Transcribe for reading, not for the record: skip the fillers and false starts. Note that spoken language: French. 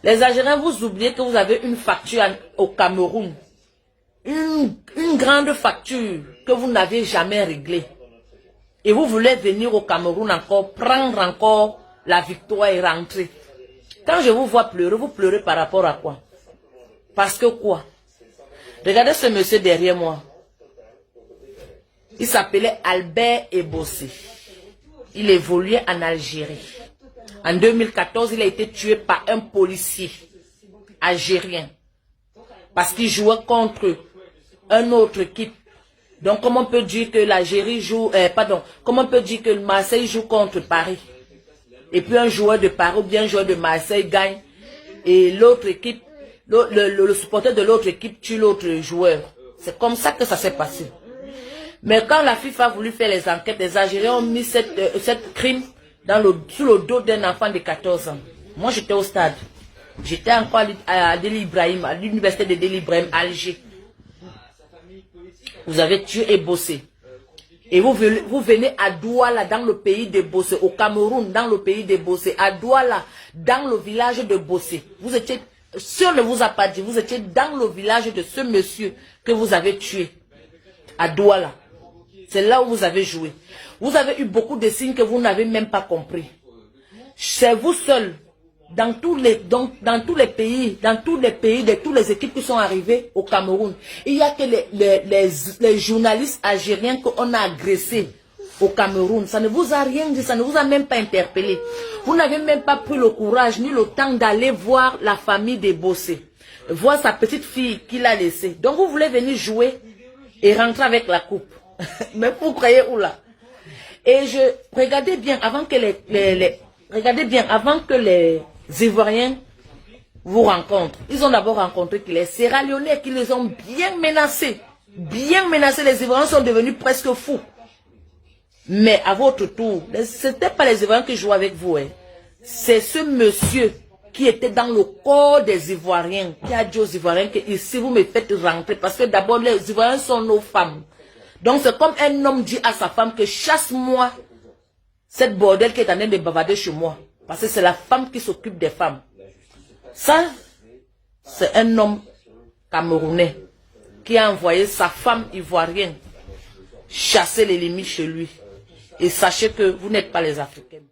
Les Algériens, vous oubliez que vous avez une facture au Cameroun. Une grande facture que vous n'avez jamais réglée. Et vous voulez venir au Cameroun encore, prendre encore la victoire et rentrer. Quand je vous vois pleurer, vous pleurez par rapport à quoi? Parce que quoi? Regardez ce monsieur derrière moi. Il s'appelait Albert Ebossé. Il évoluait en Algérie. En 2014, il a été tué par un policier algérien. Parce qu'il jouait contre une autre équipe. Donc, comment on peut dire que l'Algérie joue... comment on peut dire que Marseille joue contre Paris? Et puis un joueur de Paris ou bien un joueur de Marseille gagne. Et l'autre équipe, le supporter de l'autre équipe tue l'autre joueur. C'est comme ça que ça s'est passé. Mais quand la FIFA a voulu faire les enquêtes, les Algériens ont mis cette crime sous le dos d'un enfant de 14 ans. Moi, j'étais au stade. J'étais encore à Deli Ibrahim, à l'université de Deli Ibrahim, à Alger. Vous avez tué et bossé. Et vous venez à Douala, dans le pays de Bossé, au Cameroun, dans le pays de Bossé, à Douala, dans le village de Bossé. Vous étiez, si on ne vous a pas dit, vous étiez dans le village de ce monsieur que vous avez tué, à Douala. C'est là où vous avez joué. Vous avez eu beaucoup de signes que vous n'avez même pas compris. C'est vous seul, dans tous les pays, de toutes les équipes qui sont arrivées au Cameroun. Il n'y a que les journalistes algériens qu'on a agressés au Cameroun. Ça ne vous a rien dit, ça ne vous a même pas interpellé. Vous n'avez même pas pris le courage ni le temps d'aller voir la famille des Bossé, voir sa petite fille qu'il a laissée. Donc vous voulez venir jouer et rentrer avec la coupe. Mais vous croyez où là? Et regardez bien avant que les Ivoiriens vous rencontrent. Ils ont d'abord rencontré les Sierra-Léonais qui les ont bien menacés. Bien menacés, les Ivoiriens sont devenus presque fous. Mais à votre tour, ce n'était pas les Ivoiriens qui jouaient avec vous. Hein. C'est ce monsieur qui était dans le corps des Ivoiriens qui a dit aux Ivoiriens que ici vous me faites rentrer parce que d'abord les Ivoiriens sont nos femmes. Donc c'est comme un homme dit à sa femme que chasse-moi cette bordel qui est en train de bavarder chez moi. Parce que c'est la femme qui s'occupe des femmes. Ça, c'est un homme camerounais qui a envoyé sa femme ivoirienne chasser les limites chez lui. Et sachez que vous n'êtes pas les Africains.